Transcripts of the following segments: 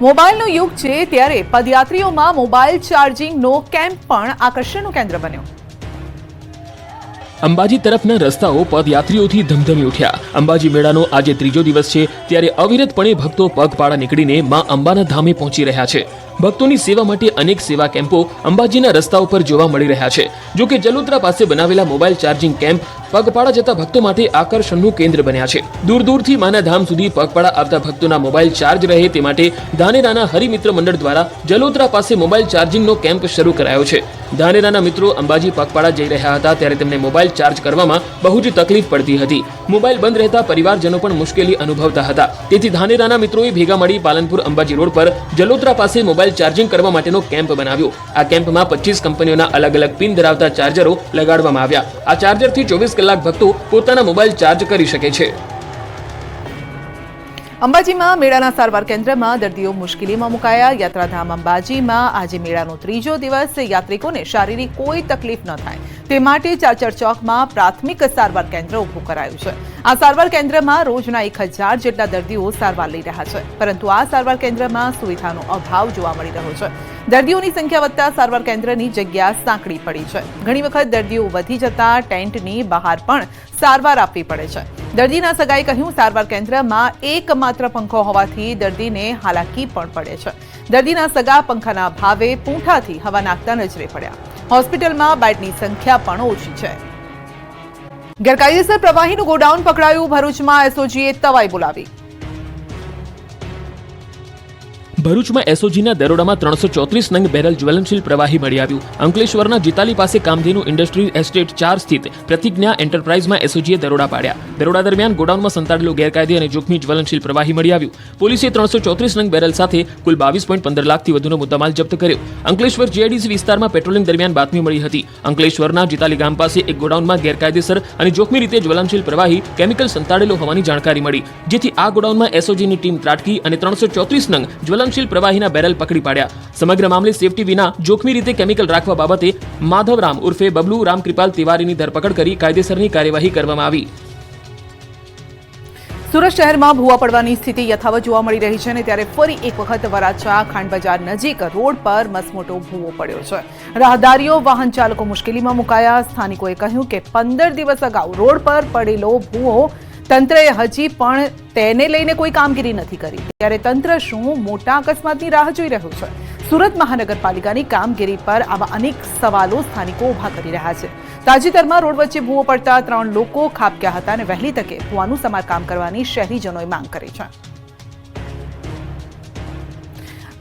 મોબાઈલનો યુગ છે ત્યારે પદયાત્રીઓમાં મોબાઈલ ચાર્જિંગનો કેમ્પ પણ આકર્ષણનું કેન્દ્ર બન્યો। અંબાજી તરફના રસ્તાઓ પદયાત્રીઓથી ધમધમી ઉઠ્યા। અંબાજી મેળાનો આજે ત્રીજો દિવસ છે ત્યારે અવિરતપણે ભક્તો પગપાળા નીકળીને માં અંબાના ધામે પહોંચી રહ્યા છે। ભક્તોની સેવા માટે અનેક સેવા કેમ્પો અંબાજીના રસ્તાઓ પર જોવા મળી રહ્યા છે। જો કે જલોત્રા પાસે બનાવેલા મોબાઈલ ચાર્જિંગ કેમ્પ પગપાળા જતા ભક્તો માટે આકર્ષણનું કેન્દ્ર બન્યા છે। દૂર દૂરથી માના ધામ સુધી પગપાળા આવતા ભક્તોના મોબાઈલ ચાર્જ રહે તે માટે ધાનેરાના હરિમિત્ર મંડળ દ્વારા જલોત્રા પાસે મોબાઈલ ચાર્જિંગનો કેમ્પ શરૂ કરાયો છે। ધાનેરાના મિત્રો અંબાજી પગપાળા જઈ રહ્યા હતા ત્યારે તેમને મોબાઈલ ચાર્જ કરવામાં બહુ જ તકલીફ પડતી હતી। મોબાઈલ બંધ રહેતા પરિવારજનો પણ મુશ્કેલી અનુભવતા હતા। તેથી ધાનેરાના મિત્રોએ ભેગા મળી પાલનપુર અંબાજી રોડ પર જલોત્રા પાસે મોબાઈલ ચાર્જિંગ કરવા માટેનો કેમ્પ બનાવ્યો। આ કેમ્પમાં 25 કંપનીઓના અલગ અલગ પિન ધરાવતા ચાર્જરો લગાડવામાં આવ્યા। આ ચાર્જરથી 24 કલાક ભક્તો પોતાના મોબાઈલ ચાર્જ કરી શકે છે। અંબાજીમાં મેળાના સારવાર કેન્દ્રમાં દર્દીઓ મુશ્કેલીમાં મુકાયા। યાત્રાધામ અંબાજીમાં આજે મેળાનો ત્રીજો દિવસ। યાત્રિકોને શારીરિક કોઈ તકલીફ ન થાય તે માટે ચાચર ચોકમાં પ્રાથમિક સારવાર કેન્દ્ર ઊભું કરાયું છે। આ સારવાર કેન્દ્રમાં રોજના 1000 જેટલા દર્દીઓ સારવાર લઈ રહ્યા છે, પરંતુ આ સારવાર કેન્દ્રમાં સુવિધાનો અભાવ જોવા મળી રહ્યો છે। દર્દીઓની સંખ્યા વધતા સારવાર કેન્દ્રની જગ્યા સાંકડી પડી છે। ઘણી વખત દર્દીઓ વધી જતા ટેન્ટની બહાર પણ સારવાર આપવી પડે છે। દર્દીના સગાએ કહ્યું, સારવાર કેન્દ્રમાં એકમાત્ર પંખો હોવાથી દર્દીને હાલાકી પણ પડે છે। દર્દીના સગા પંખાના ભાવે પૂંઠાથી હવા નાખતા નજરે પડ્યા। હોસ્પિટલમાં બેડની સંખ્યા પણ ઓછી છે। ગેરકાયદેસર પ્રવાહીનું ગોડાઉન પકડાયું। ભરૂચમાં એસઓજીએ તવાઈ બોલાવી। ભરૂચમાં એસઓજીના દરોડામાં 334 નંગ બેરલ જ્વલનશીલ પ્રવાહી મળી આવ્યું। અંકલેશ્વરના જીતાલી પાસે કામધેનુ ઇન્ડસ્ટ્રીઝ એસ્ટેટ 4 સ્થિત પ્રતિજ્ઞા એન્ટરપ્રાઇઝમાં એસઓજીએ દરોડા પાડ્યા। દરોડા દરમિયાન ગોડાઉનમાં સંતાડેલું ગેરકાયદે અને જોખમી જ્વલનશીલ પ્રવાહી મળી આવ્યું। પોલીસે 334 નંગ બેરલ સાથે કુલ 22.15 લાખથી વધુનો મુદ્દામાલ જપ્ત કર્યો। અંકલેશ્વર જીઆઈડીસી વિસ્તારમાં પેટ્રોલિંગ દરમિયાન બાતમી મળી હતી। અંકલેશ્વરના જીતાલી ગામ પાસે એક ગોડાઉનમાં ગેરકાયદેસર અને જોખમી રીતે જ્વલનશીલ પ્રવાહી કેમિકલ સંતાડેલો હોવાની જાણકારી મળી, જેથી આ ગોડાઉનમાં એસઓજીની ટીમ ત્રાટકી અને 334 નંગ જ્વલનશીલ પ્રવાહીના બેરલ પકડી પાડ્યા। સમગ્ર મામલે સેફટી વિના જોખમી રીતે કેમિકલ રાખવા બાબતે માધવરામ ઉર્ફે બબલુ રામકૃપાલ તિવારીની ધરપકડ કરી કાયદેસરની કાર્યવાહી કરવામાં આવી। સુરત શહેરમાં ભૂવા પડવાની સ્થિતિ યથાવત જોવા મળી રહી છે, અને ત્યારે ફરી એક વખત વરાછા ખાંડ બજાર નજીક રોડ પર મસમોટો ભૂવો પડ્યો છે। રાહદારીઓ વાહન ચાલકો મુશ્કેલીમાં મુકાયા। સ્થાનિકોએ કહ્યું કે 15 દિવસ અગાઉ રોડ પર પડેલો ભૂવો તંત્રએ હજી પણ તેને લઈને કોઈ કામગીરી નથી કરી, ત્યારે તંત્ર શું મોટા અકસ્માતની રાહ જોઈ રહ્યું છે? સુરત મહાનગરપાલિકાની કામગીરી પર આવા અનેક સવાલો સ્થાનિકો ઉભા કરી રહ્યા છે। તાજેતરમાં રોડ વચ્ચે ભૂવો પડતા 3 લોકો ખાબક્યા હતા અને વહેલી તકે ભૂવાનું સમારકામ કરવાની શહેરીજનોએ માંગ કરી છે।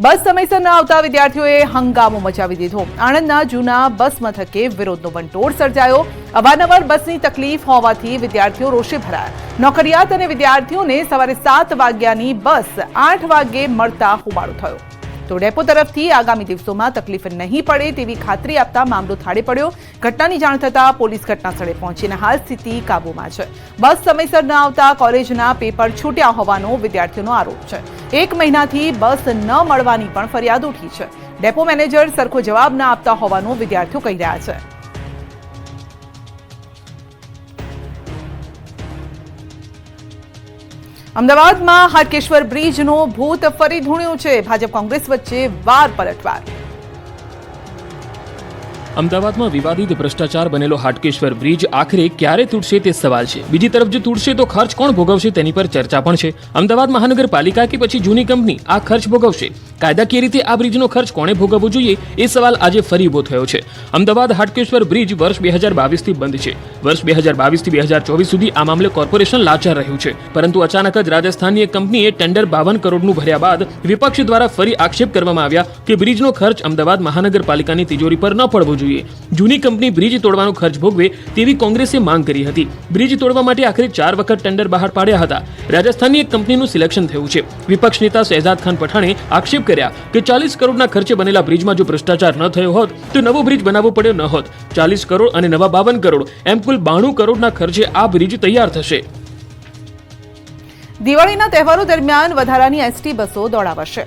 બસ સમયસર ન આવતા વિદ્યાર્થીઓએ હંગામો મચાવી દીધો। આણંદના જૂના બસ મથકે વિરોધનો વંટોળ સર્જાયો। અવારનવાર બસની તકલીફ હોવાથી વિદ્યાર્થીઓ રોષે ભરાયા। નોકરિયાત અને વિદ્યાર્થીઓને સવારે 7 વાગ્યાની બસ 8 વાગ્યે મળતા હોબાળો થયો। તો ડેપો તરફથી આગામી દિવસોમાં તકલીફ નહીં પડે તેવી ખાતરી આપતા મામલો થાળે પડ્યો। ઘટનાની જાણ થતાં પોલીસ ઘટના સ્થળે પહોંચીને હાલ સ્થિતિ કાબૂમાં છે। બસ સમયસર ન આવતા કોલેજના પેપર છૂટ્યા હોવાનો વિદ્યાર્થીઓનો આરોપ છે। 1 મહિનાથી બસ ન મળવાની પણ ફરિયાદ ઉઠી છે। ડેપો મેનેજર સરખો જવાબ ન આપતા હોવાનું વિદ્યાર્થીઓ કહી રહ્યા છે। અમદાવાદમાં હાટકેશ્વર બ્રિજનો ભૂત ફરી ધૂણ્યું છે। ભાજપ કોંગ્રેસ વચ્ચે વાર પલટવાર। અમદાવાદમાં વિવાદિત ભ્રષ્ટાચાર બનેલો હાટકેશ્વર બ્રિજ આખરે ક્યારે તૂટશે તે સવાલ છે। બીજી તરફ જો તૂટશે તો ખર્ચ કોણ ભોગવશે તેની પર ચર્ચા પણ છે। અમદાવાદ મહાનગરપાલિકા કે પછી જૂની કંપની આ ખર્ચ ભોગવશે? કાયદાકીય રીતે આ બ્રિજનો ખર્ચ કોણે ભોગવવો જોઈએ એ સવાલ આજે ફરી ઉભો થયો છે। અમદાવાદ હાટકેશ્વર બ્રિજ વર્ષ 2022 થી બંધ છે। વર્ષ 2022 થી 2024 સુધી આ મામલે કોર્પોરેશન લાચાર રહ્યું છે, પરંતુ અચાનક જ રાજસ્થાનની એક કંપનીએ ટેન્ડર 52 કરોડનું ભર્યા બાદ વિપક્ષ દ્વારા ફરી આક્ષેપ કરવામાં આવ્યા કે બ્રિજનો ખર્ચ અમદાવાદ મહાનગરપાલિકાની તિજોરી પર ન પડવો જોઈએ। જૂની કંપની બ્રિજ તોડવાનો ખર્ચ ભોગવે તેવી કોંગ્રેસે માંગ કરી હતી। બ્રિજ તોડવા માટે આખરે 4 વખત ટેન્ડર બહાર પાડ્યા હતા। રાજસ્થાનની એક કંપનીનું સિલેક્શન થયું છે। વિપક્ષ નેતા શહેજાદ ખાન પઠાણે આક્ષેપ કર્યા કે 40 કરોડના ખર્ચે બનેલા બ્રિજમાં જો ભ્રષ્ટાચાર ન થયો હોત તો નવો બ્રિજ બનાવવો પડ્યો ન હોત। 40 કરોડ અને નવા 52 કરોડ એમ કુલ 92 કરોડના ખર્ચે આ બ્રિજ તૈયાર થશે। દિવાળીના તહેવારો દરમિયાન વધારાની એસટી બસો દોડાવાશે।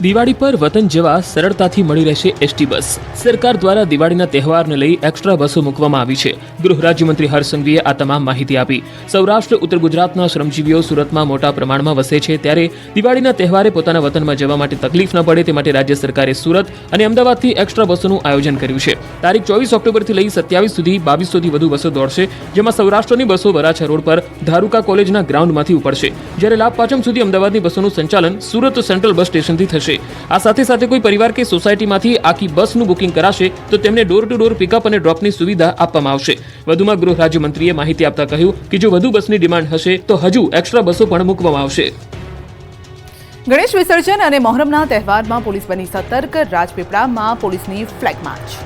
દિવાળી પર વતન જવા સરળતાથી મળી રહેશે એસટી બસ. સરકાર દ્વારા દિવાળીના તહેવારને લઈ એક્સ્ટ્રા બસો મૂકવામાં આવી છે. ગૃહ રાજ્યમંત્રી હર્ષ સંઘવીએ આ તમામ માહિતી આપી. સૌરાષ્ટ્ર ઉત્તર ગુજરાતના શ્રમજીવીઓ સુરતમાં મોટા પ્રમાણમાં વસે છે, ત્યારે દિવાળીના તહેવારે પોતાના વતનમાં જવા માટે તકલીફ ન પડે તે માટે રાજ્ય સરકારે સુરત અને અમદાવાદથી એક્સ્ટ્રા બસોનું આયોજન કર્યું છે. તારીખ 24 ઓક્ટોબરથી લઈ 27 સુધી 2200થી વધુ બસો દોડશે, જેમાં સૌરાષ્ટ્રની બસો વરાછા રોડ પર ધારુકા કોલેજના ગ્રાઉન્ડમાંથી ઉપડશે, જ્યારે લાભપાચમ સુધી અમદાવાદની બસોનું સંચાલન સુરત સેન્ટ્રલ બસ સ્ટેશનથી થશે. આ સાથે કોઈ પરિવાર કે સોસાયટીમાંથી આખી બસનું બુકિંગ કરાશે તો તેમને ડોર ટુ ડોર પિકઅપ અને ડ્રોપની સુવિધા આપવામાં આવશે. વધુમાં ગૃહ રાજ્યમંત્રીએ માહિતી આપતા કહ્યું કે જો વધુ બસની ડિમાન્ડ હશે તો હજુ એક્સ્ટ્રા બસો પણ મૂકવામાં આવશે. ગણેશ વિસર્જન અને મોહરમના તહેવારમાં પોલીસ બની સતર્ક. રાજપીપળામાં પોલીસની ફ્લેગ માર્ચ.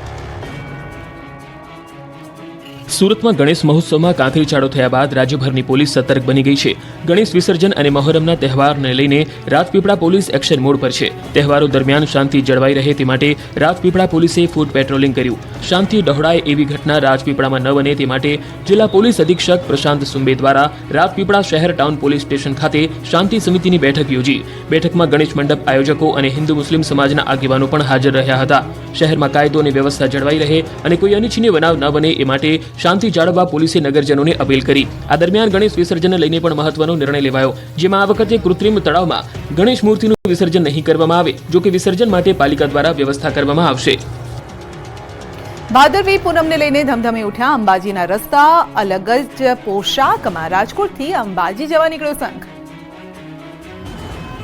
સુરતમાં ગણેશ મહોત્સવમાં કાંકરી ચાળો થયા બાદ રાજ્યભરની પોલીસ સતર્ક બની ગઈ છે. ગણેશ વિસર્જન અને મહોરમના તહેવારને લઈને રાજપીપળા પોલીસ એક્શન મોડ પર છે. તહેવારો દરમિયાન શાંતિ જળવાઈ રહે તે માટે રાજપીપળા પોલીસે ફૂટ પેટ્રોલિંગ કર્યું. શાંતિ ડહોળાય એવી ઘટના રાજપીપળામાં ન બને તે માટે જિલ્લા પોલીસ અધિક્ષક પ્રશાંત સુંબે દ્વારા રાજપીપળા શહેર ટાઉન પોલીસ સ્ટેશન ખાતે શાંતિ સમિતિની બેઠક યોજી. બેઠકમાં ગણેશ મંડપ આયોજકો અને હિન્દુ મુસ્લિમ સમાજના આગેવાનો પણ હાજર રહ્યા હતા. શહેરમાં કાયદો અને વ્યવસ્થા જળવાઈ રહે અને કોઈ અનિચ્છનીય બનાવ ન બને એ માટે શાંતિ જાળવવા પોલીસે નગરજનોને અપીલ કરી. આ દરમિયાન ગણેશ વિસર્જનને લઈને પણ મહત્વનો નિર્ણય લેવાયો, જેમાં આ વખતે કૃત્રિમ તળાવમાં ગણેશ મૂર્તિનું વિસર્જન નહીં કરવામાં આવે. જો કે વિસર્જન માટે પાલિકા દ્વારા વ્યવસ્થા કરવામાં આવશે. ભાદરવી પૂનમને લઈને ધમધમી ઉઠ્યા અંબાજીના રસ્તા. અલગ જ પોશાકમાં રાજકોટથી અંબાજી જવા નીકળ્યો સંઘ.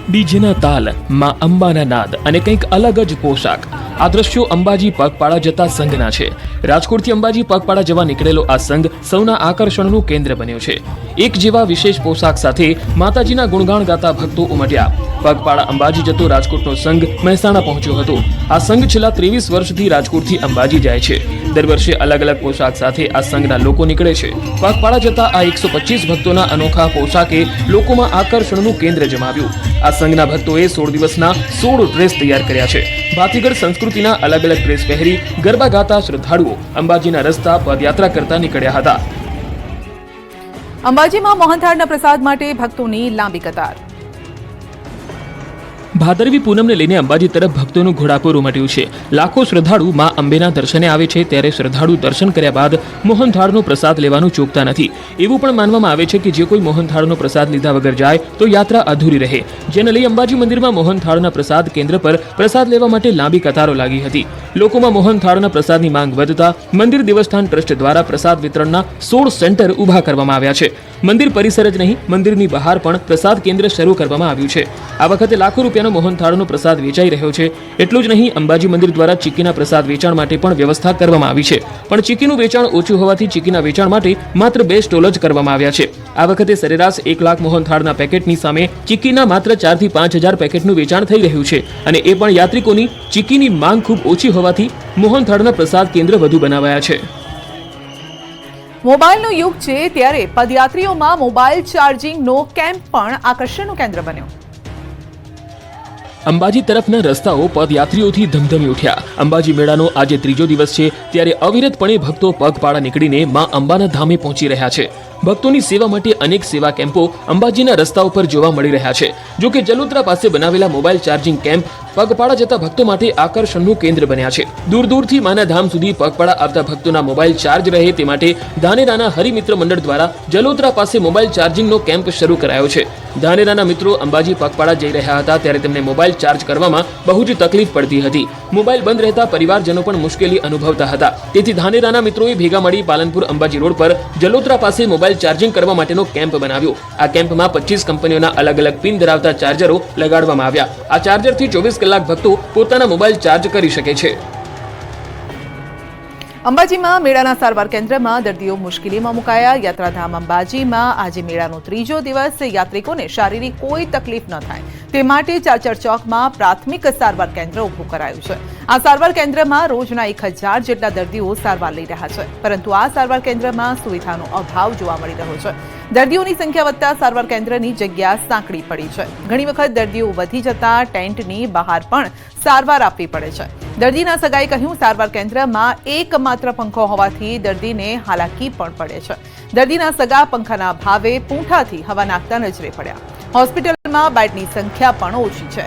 ડીજેના તાલ, માં અંબાના નાદ અને કંઈક અલગ જ પોશાક. આ દ્રશ્યો અંબાજી પગપાળા જતા સંઘના છે. રાજકોટથી અંબાજી પગપાળા જવા નીકળેલો આ સંઘ સૌના આકર્ષણનું કેન્દ્ર બન્યો છે. એક જેવા વિશેષ પોશાક સાથે માતાજીના ગુણગાન ગાતા ભક્તો ઉમટ્યા. પગપાળા અંબાજી જતો રાજકોટનો સંઘ મહેસાણા પહોંચ્યો હતો. આ સંઘ છેલ્લા 23 વર્ષથી રાજકોટથી અંબાજી જાય છે. દર વર્ષે અલગ અલગ પોશાક સાથે આ સંઘના લોકો નીકળે છે. પગપાળા જતા આ 125 ભક્તોના અનોખા પોશાકે લોકોમાં આકર્ષણનું કેન્દ્ર જમાવ્યું. આ સંઘના ભક્તોએ 16 દિવસના 16 ડ્રેસ તૈયાર કર્યા છે. ભાતીગળ સંસ્કૃતિના અલગ અલગ ડ્રેસ પહેરી ગરબા ગાતા શ્રદ્ધાળુઓ અંબાજીના રસ્તા પદયાત્રા કરતા નીકળ્યા હતા. અંબાજીમાં મોહનથાળના પ્રસાદ માટે ભક્તોની લાંબી કતાર. ભાદરવી પૂનમને લઈને અંબાજી તરફ ભક્તોનું ઘોડાપુર ઉમટ્યું છે. લાખો શ્રદ્ધાળુ માં અંબેના દર્શને આવે છે, ત્યારે શ્રદ્ધાળુ દર્શન કર્યા બાદ મોહનથાળનો પ્રસાદ લેવાનું ચૂકતા નથી. એવું પણ માનવામાં આવે છે કે જે કોઈ મોહનથાળનો પ્રસાદ લીધા વગર જાય તો યાત્રા અધૂરી રહે, જેને લઈ અંબાજી મંદિરમાં મોહનથાળના પ્રસાદ કેન્દ્ર પર પ્રસાદ લેવા માટે લાંબી કતારો લાગી હતી. લોકોમાં મોહનથાળના પ્રસાદની માંગ વધતા મંદિર દેવસ્થાન ટ્રસ્ટ દ્વારા પ્રસાદ વિતરણના 16 સેન્ટર ઊભા કરવામાં આવ્યા છે. મંદિર પરિસર જ નહીં, મંદિરની બહાર પણ પ્રસાદ કેન્દ્ર શરૂ કરવામાં આવ્યું છે. આ વખતે લાખો રૂપિયાનો મોહનથાળનો પ્રસાદ વેચાઈ રહ્યો છે. એટલું જ નહીં, અંબાજી મંદિર દ્વારા ચીકીના પ્રસાદ વેચાણ માટે પણ વ્યવસ્થા કરવામાં આવી છે. પણ ચીકીનું વેચાણ ઓછું હોવાથી ચીકીના વેચાણ માટે માત્ર 2 સ્ટોલ જ કરવામાં આવ્યા છે. આ વખતે સરેરાશ 1 લાખ મોહનથાળના પેકેટની સામે ચીકીના માત્ર 4 થી 5 હજાર પેકેટનું વેચાણ થઈ રહ્યું છે. અને એ પણ યાત્રિકોની ચીકીની માંગ ખૂબ ઓછી હોવાથી મોહનથાળના પ્રસાદ કેન્દ્ર વધુ બનાવાયા છે. મોબાઈલનો યુગ છે, ત્યારે પદયાત્રીઓમાં મોબાઈલ ચાર્જિંગનો કેમ્પ પણ આકર્ષણનું કેન્દ્ર બન્યો. અંબાજી તરફના રસ્તાઓ પદયાત્રીઓથી ધમધમી ઉઠ્યા. અંબાજી મેળાનો આજે 3જો દિવસ છે, ત્યારે અવિરતપણે ભક્તો પગપાળા નીકળીને માં અંબાના ધામે પહોંચી રહ્યા છે. ભક્તોની સેવા માટે અનેક સેવા કેમ્પો અંબાજીના રસ્તા ઉપર જોવા મળી રહ્યા છે. જો કે જલોત્રા પાસે બનાવેલા મોબાઈલ ચાર્જિંગ કેમ્પ પગપાળા જતા ભક્તો માટે આકર્ષણનું કેન્દ્ર બન્યા છે. દૂર દૂરથી માના ધામ સુધી પગપાળા આવતા ભક્તોના મોબાઈલ ચાર્જ રહે તે માટે ધાનેરાના હરિમિત્ર મંડળ દ્વારા જલોત્રા પાસે મોબાઈલ ચાર્જિંગનો કેમ્પ શરૂ કરાયો છે. ધાનેરાના મિત્રો અંબાજી પગપાળા જઈ રહ્યા હતા, ત્યારે તેમને મોબાઈલ ચાર્જ કરવામાં બહુ જ તકલીફ પડતી હતી. મોબાઈલ બંધ રહેતા પરિવારજનો પણ મુશ્કેલી અનુભવતા હતા. તેથી ધાનેરાના મિત્રોએ ભેગા મળી પાલનપુર અંબાજી રોડ પર જલોત્રા પાસે મોબાઈલ ચાર્જિંગ કરવા માટેનો કેમ્પ બનાવ્યો. આ કેમ્પમાં 25 કંપનીઓના અલગ અલગ પિન ધરાવતા ચાર્જરો લગાડવામાં આવ્યા. આ ચાર્જરથી 24 કલાક ભક્તો પોતાના મોબાઈલ ચાર્જ કરી શકે છે. અંબાજીમાં મેળાના સારવાર કેન્દ્રમાં દર્દીઓ મુશ્કેલીમાં મુકાયા. યાત્રાધામ અંબાજીમાં આજે મેળાનો 3જો દિવસ. યાત્રિકોને શારીરિક કોઈ તકલીફ ન થાય તે માટે ચાચર ચોકમાં પ્રાથમિક સારવાર કેન્દ્ર ઊભું કરાયું છે. આ સારવાર કેન્દ્રમાં રોજના 1000 જેટલા દર્દીઓ સારવાર લઈ રહ્યા છે, પરંતુ આ સારવાર કેન્દ્રમાં સુવિધાનો અભાવ જોવા મળી રહ્યો છે. દર્દીઓની સંખ્યા વધતા સારવાર કેન્દ્રની જગ્યા સાંકડી પડી છે. ઘણી વખત દર્દીઓ વધી જતા ટેન્ટની બહાર પણ સારવાર આપવી પડે છે. દર્દીના સગાએ કહ્યું, સારવાર કેન્દ્રમાં એકમાત્ર પંખો હોવાથી દર્દીને હાલાકી પણ પડે છે. દર્દીના સગા પંખાના ભાવે પૂંઠાથી હવા નાખતા નજરે પડ્યા. હોસ્પિટલમાં બેડની સંખ્યા પણ ઓછી છે.